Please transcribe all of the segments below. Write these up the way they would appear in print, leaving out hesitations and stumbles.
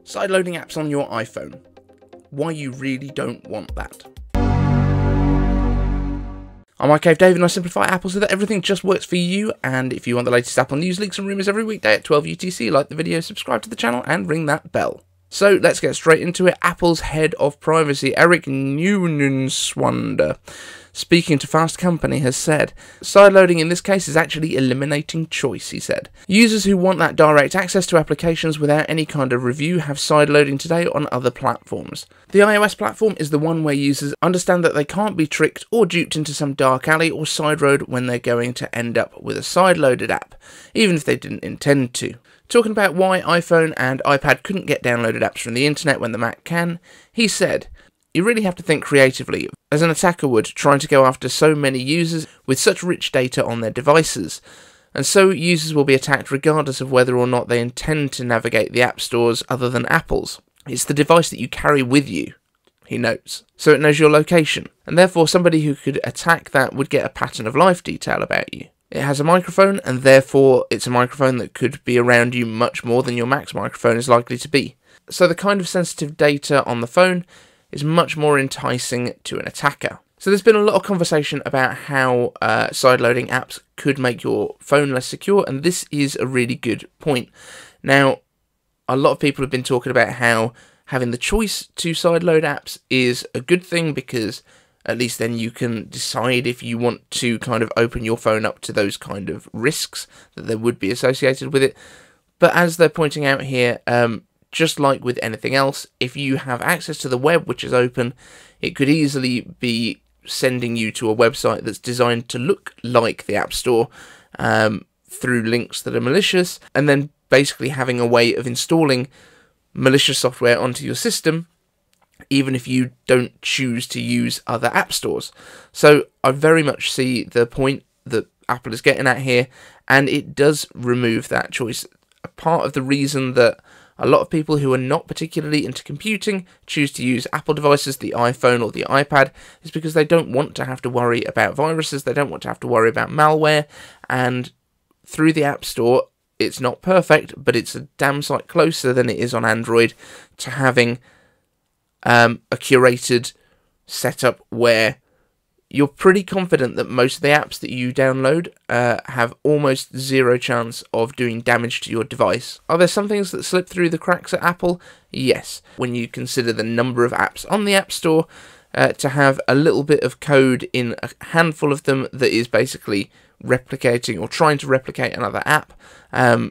Sideloading apps on your iPhone. Why you really don't want that. I'm iCave Dave and I simplify Apple so that everything just works for you, and if you want the latest Apple news, leaks and rumours every weekday at 12 UTC, like the video, subscribe to the channel and ring that bell. So let's get straight into it. Apple's head of privacy, Erik Neuenschwander, speaking to Fast Company, has said, "Sideloading in this case is actually eliminating choice," he said. "Users who want that direct access to applications without any kind of review have sideloading today on other platforms. The iOS platform is the one where users understand that they can't be tricked or duped into some dark alley or side road when they're going to end up with a sideloaded app, even if they didn't intend to." Talking about why iPhone and iPad couldn't get downloaded apps from the internet when the Mac can, he said, "You really have to think creatively, as an attacker would, trying to go after so many users with such rich data on their devices. And so users will be attacked regardless of whether or not they intend to navigate the app stores other than Apple's. It's the device that you carry with you," he notes, "so it knows your location, and therefore somebody who could attack that would get a pattern of life detail about you. It has a microphone, and therefore it's a microphone that could be around you much more than your Mac's microphone is likely to be. So the kind of sensitive data on the phone is much more enticing to an attacker." So there's been a lot of conversation about how sideloading apps could make your phone less secure, and this is a really good point. Now, a lot of people have been talking about how having the choice to sideload apps is a good thing, because at least then you can decide if you want to kind of open your phone up to those kind of risks that there would be associated with it. But as they're pointing out here, just like with anything else, if you have access to the web, which is open, it could easily be sending you to a website that's designed to look like the App Store through links that are malicious, and then basically having a way of installing malicious software onto your system, even if you don't choose to use other app stores. So I very much see the point that Apple is getting at here, and it does remove that choice. A part of the reason that a lot of people who are not particularly into computing choose to use Apple devices, the iPhone or the iPad, is because they don't want to have to worry about viruses, they don't want to have to worry about malware, and through the App Store, it's not perfect, but it's a damn sight closer than it is on Android to having a curated setup where you're pretty confident that most of the apps that you download have almost zero chance of doing damage to your device. Are there some things that slip through the cracks at Apple? Yes. When you consider the number of apps on the App Store, to have a little bit of code in a handful of them that is basically replicating or trying to replicate another app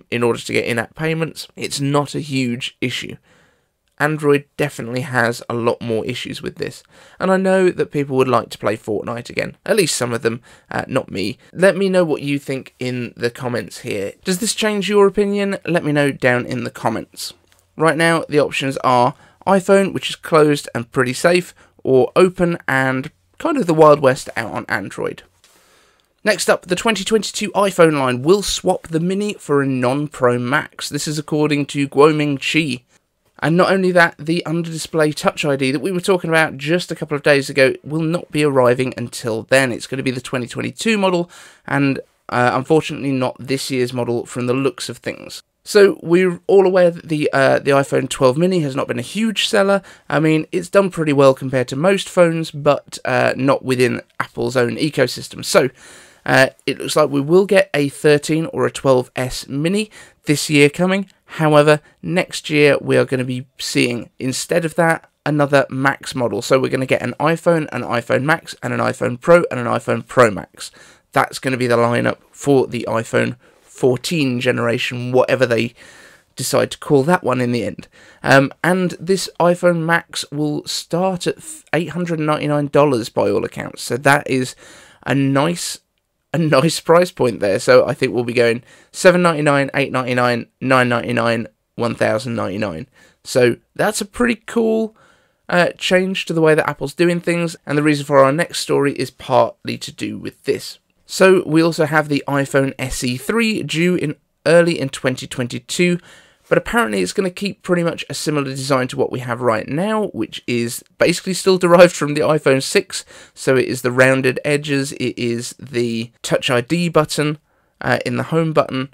in order to get in-app payments, it's not a huge issue. Android definitely has a lot more issues with this, and I know that people would like to play Fortnite again, at least some of them, not me. Let me know what you think in the comments here. Does this change your opinion? Let me know down in the comments. Right now the options are iPhone, which is closed and pretty safe, or open and kind of the Wild West out on Android. Next up, the 2022 iPhone line will swap the Mini for a non-Pro Max. This is according to Guoming Chi. And not only that, the under-display Touch ID that we were talking about just a couple of days ago will not be arriving until then. It's going to be the 2022 model, and unfortunately not this year's model from the looks of things. So we're all aware that the iPhone 12 mini has not been a huge seller. I mean, it's done pretty well compared to most phones, but not within Apple's own ecosystem. So it looks like we will get a 13 or a 12S mini this year coming. However, next year we are going to be seeing, instead of that, another Max model. So we're going to get an iPhone Max, and an iPhone Pro, and an iPhone Pro Max. That's going to be the lineup for the iPhone 14 generation, whatever they decide to call that one in the end. And this iPhone Max will start at $899 by all accounts. So that is a nice price point there. So I think we'll be going $799, $899, $999, $1,099. So that's a pretty cool change to the way that Apple's doing things, and the reason for our next story is partly to do with this. So we also have the iPhone SE3 due early in 2022, but apparently it's going to keep pretty much a similar design to what we have right now, which is basically still derived from the iPhone 6. So it is the rounded edges, it is the Touch ID button in the home button,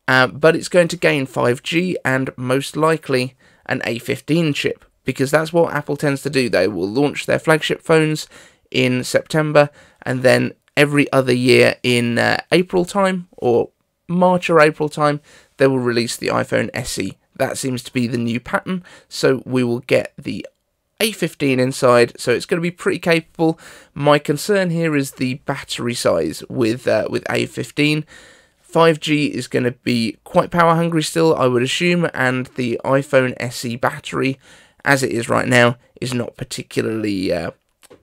but it's going to gain 5G and most likely an A15 chip, because that's what Apple tends to do. They will launch their flagship phones in September, and then every other year in April time, or March or April time, they will release the iPhone SE. That seems to be the new pattern, so we will get the A15 inside, so it's going to be pretty capable. My concern here is the battery size with A15. 5G is going to be quite power hungry still, I would assume, and the iPhone SE battery, as it is right now, is not particularly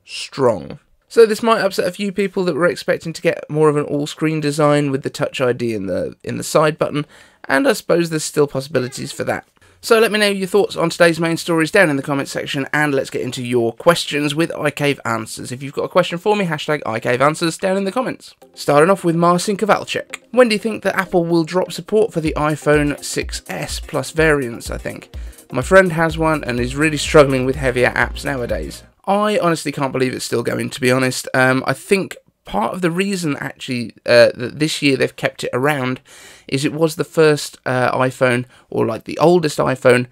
strong. So this might upset a few people that were expecting to get more of an all-screen design with the Touch ID in the side button, and I suppose there's still possibilities for that. So let me know your thoughts on today's main stories down in the comments section, and let's get into your questions with iCave Answers. If you've got a question for me, hashtag iCave Answers down in the comments. Starting off with Marcin Kowalczyk. When do you think that Apple will drop support for the iPhone 6s Plus variants, I think? My friend has one and is really struggling with heavier apps nowadays. I honestly can't believe it's still going, to be honest. I think part of the reason, actually, that this year they've kept it around is it was the first iPhone, or like the oldest iPhone,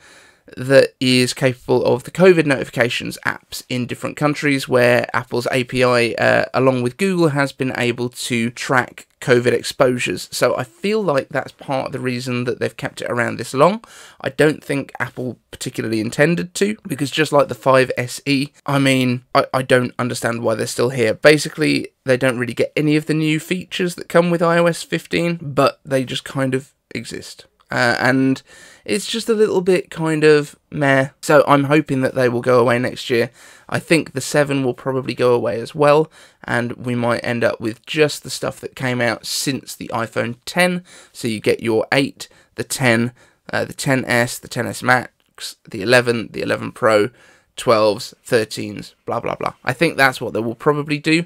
that is capable of the COVID notifications apps in different countries, where Apple's API, along with Google, has been able to track COVID exposures. So I feel like that's part of the reason that they've kept it around this long. I don't think Apple particularly intended to, because just like the 5 SE, I mean, I don't understand why they're still here. Basically, they don't really get any of the new features that come with iOS 15, but they just kind of exist. And it's just a little bit kind of meh. So I'm hoping that they will go away next year. I think the 7 will probably go away as well, and we might end up with just the stuff that came out since the iPhone 10. So you get your 8, the 10, the 10s, the 10s Max, the 11, the 11 Pro, 12s, 13s, blah blah blah. I think that's what they will probably do.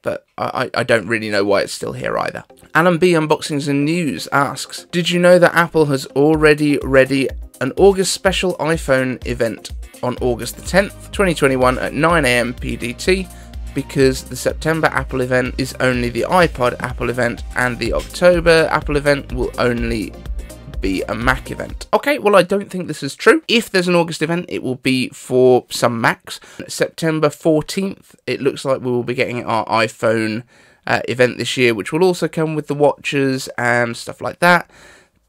But I don't really know why it's still here either. Alan B Unboxings and News asks, did you know that Apple has already ready an August special iPhone event on August the 10th, 2021 at 9 AM PDT, because the September Apple event is only the iPod Apple event, and the October Apple event will only be a Mac event. Okay, well, I don't think this is true. If there's an August event, it will be for some Macs. September 14th, it looks like we will be getting our iPhone event this year, which will also come with the watches and stuff like that.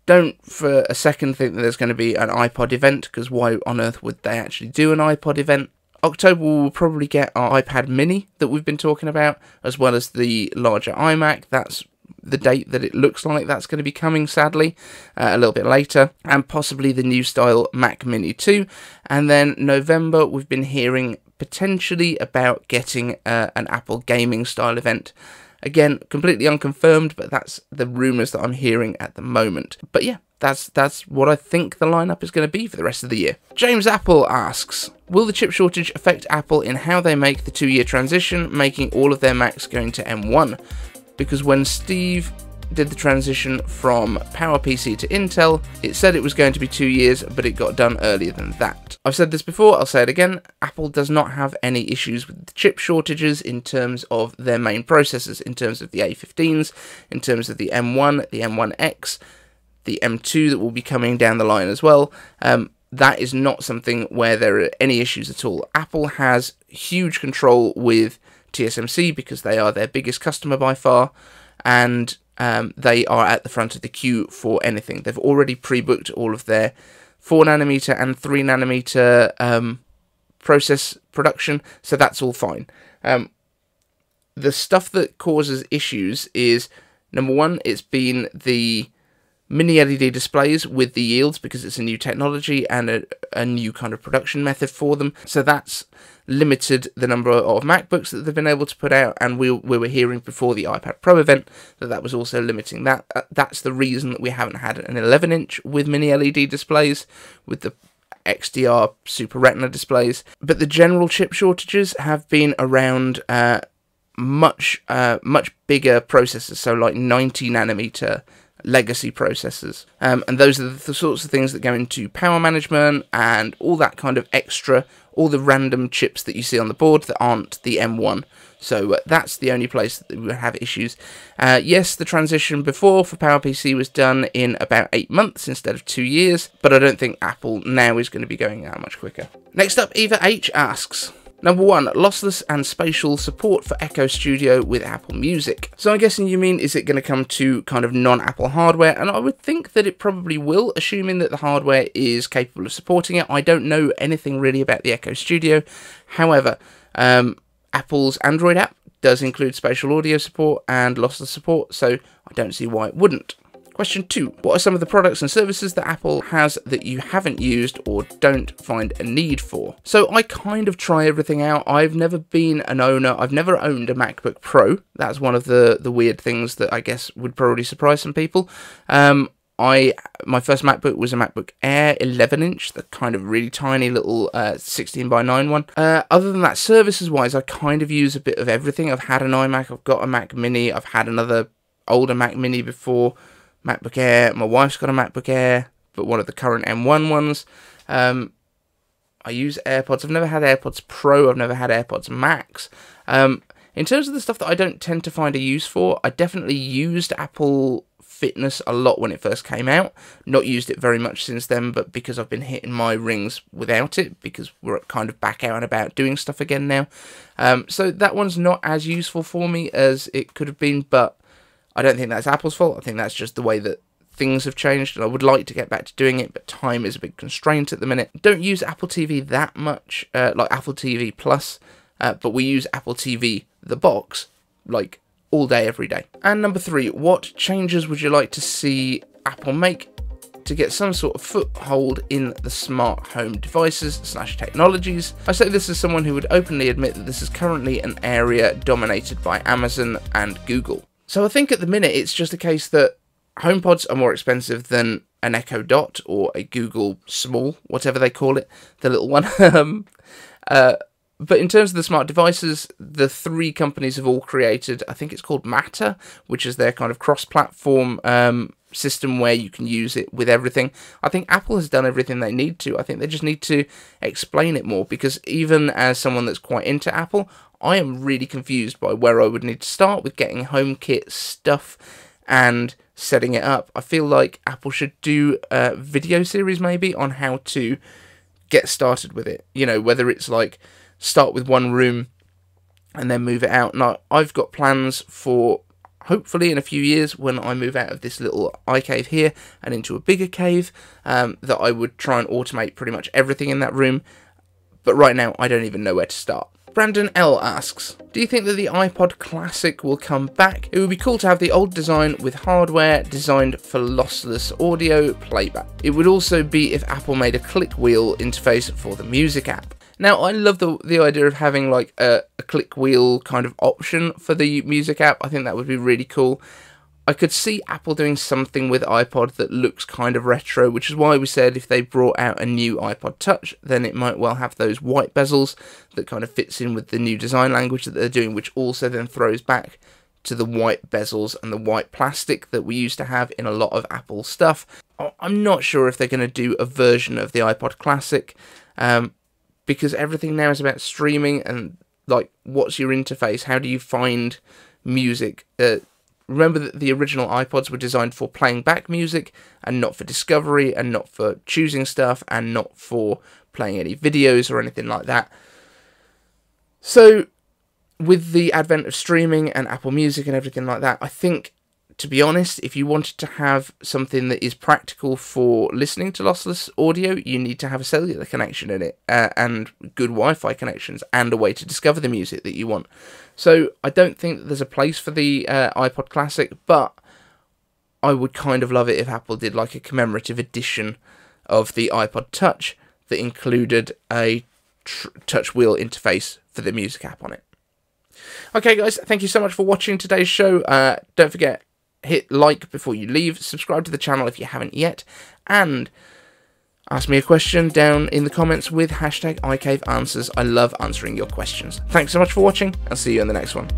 Don't for a second think that there's going to be an iPod event, because why on earth would they actually do an iPod event? October we'll probably get our iPad mini that we've been talking about, as well as the larger iMac. That's the date that it looks like that's going to be coming, sadly, a little bit later, and possibly the new style Mac Mini 2. And then November, we've been hearing potentially about getting an Apple gaming style event. Again, completely unconfirmed, but that's the rumours that I'm hearing at the moment. But yeah, that's what I think the lineup is going to be for the rest of the year. James Apple asks, will the chip shortage affect Apple in how they make the 2-year transition, making all of their Macs going to M1? Because when Steve did the transition from PowerPC to Intel, it said it was going to be 2 years, but it got done earlier than that. I've said this before, I'll say it again, Apple does not have any issues with the chip shortages in terms of their main processors, in terms of the A15s, in terms of the M1, the M1X, the M2 that will be coming down the line as well. That is not something where there are any issues at all. Apple has huge control with TSMC because they are their biggest customer by far, and they are at the front of the queue for anything. They've already pre-booked all of their 4nm and 3nm process production, so that's all fine. The stuff that causes issues is, number one, it's been the mini LED displays with the yields, because it's a new technology and a new kind of production method for them. So that's limited the number of MacBooks that they've been able to put out, and we were hearing before the iPad Pro event that was also limiting that. That's the reason that we haven't had an 11-inch with mini LED displays, with the XDR Super Retina displays. But the general chip shortages have been around much bigger processors, so like 90nm legacy processors. And those are the sorts of things that go into power management and all that kind of extra, all the random chips that you see on the board that aren't the M1. So that's the only place that we would have issues. Yes, the transition before for PowerPC was done in about 8 months instead of 2 years, but I don't think Apple now is going to be going that much quicker. Next up, Eva H asks, Number 1, lossless and spatial support for Echo Studio with Apple Music. So I'm guessing you mean, is it going to come to kind of non-Apple hardware? And I would think that it probably will, assuming that the hardware is capable of supporting it. I don't know anything really about the Echo Studio. However, Apple's Android app does include spatial audio support and lossless support, so I don't see why it wouldn't. Question 2. What are some of the products and services that Apple has that you haven't used or don't find a need for? So I kind of try everything out. I've never been an owner. I've never owned a MacBook Pro. That's one of the weird things that I guess would probably surprise some people. My first MacBook was a MacBook Air 11-inch, the kind of really tiny little 16:9 one. Other than that, services-wise, I kind of use a bit of everything. I've had an iMac, I've got a Mac Mini, I've had another older Mac Mini before. MacBook Air, my wife's got a MacBook Air, but one of the current M1 ones. I use AirPods. I've never had AirPods Pro, I've never had AirPods Max. In terms of the stuff that I don't tend to find a use for, I definitely used Apple Fitness a lot when it first came out. Not used it very much since then, but because I've been hitting my rings without it, because we're kind of back out and about doing stuff again now. So that one's not as useful for me as it could have been, but I don't think that's Apple's fault. I think that's just the way that things have changed, and I would like to get back to doing it, but time is a big constraint at the minute. Don't use Apple TV that much, like Apple TV Plus, but we use Apple TV, the box, like all day, every day. And number 3, what changes would you like to see Apple make to get some sort of foothold in the smart home devices / technologies? I say this as someone who would openly admit that this is currently an area dominated by Amazon and Google. So I think at the minute it's just a case that HomePods are more expensive than an Echo Dot or a Google Small, whatever they call it, the little one. But in terms of the smart devices, the 3 companies have all created, I think it's called Matter, which is their kind of cross-platform system where you can use it with everything. I think Apple has done everything they need to. I think they just need to explain it more, because even as someone that's quite into Apple, I am really confused by where I would need to start with getting HomeKit stuff and setting it up. I feel like Apple should do a video series maybe on how to get started with it. You know, whether it's like start with one room and then move it out. Now, I've got plans for hopefully in a few years when I move out of this little iCave here and into a bigger cave, that I would try and automate pretty much everything in that room. But right now, I don't even know where to start. Brandon L asks, do you think that the iPod Classic will come back? It would be cool to have the old design with hardware designed for lossless audio playback. It would also be if Apple made a click wheel interface for the music app. Now, I love the idea of having like a click wheel kind of option for the music app. I think that would be really cool. I could see Apple doing something with iPod that looks kind of retro, which is why we said if they brought out a new iPod Touch, then it might well have those white bezels that kind of fits in with the new design language that they're doing, which also then throws back to the white bezels and the white plastic that we used to have in a lot of Apple stuff. I'm not sure if they're going to do a version of the iPod Classic, because everything now is about streaming and like, what's your interface? How do you find music? Remember that the original iPods were designed for playing back music and not for discovery and not for choosing stuff and not for playing any videos or anything like that. So with the advent of streaming and Apple Music and everything like that, I think, to be honest, if you wanted to have something that is practical for listening to lossless audio, you need to have a cellular connection in it, and good Wi-Fi connections, and a way to discover the music that you want. So I don't think that there's a place for the iPod Classic, but I would kind of love it if Apple did like a commemorative edition of the iPod Touch that included a touch wheel interface for the music app on it. Okay guys, thank you so much for watching today's show. Don't forget, hit like before you leave, subscribe to the channel if you haven't yet, and ask me a question down in the comments with #iCaveAnswers. I love answering your questions. Thanks so much for watching. I'll see you in the next one.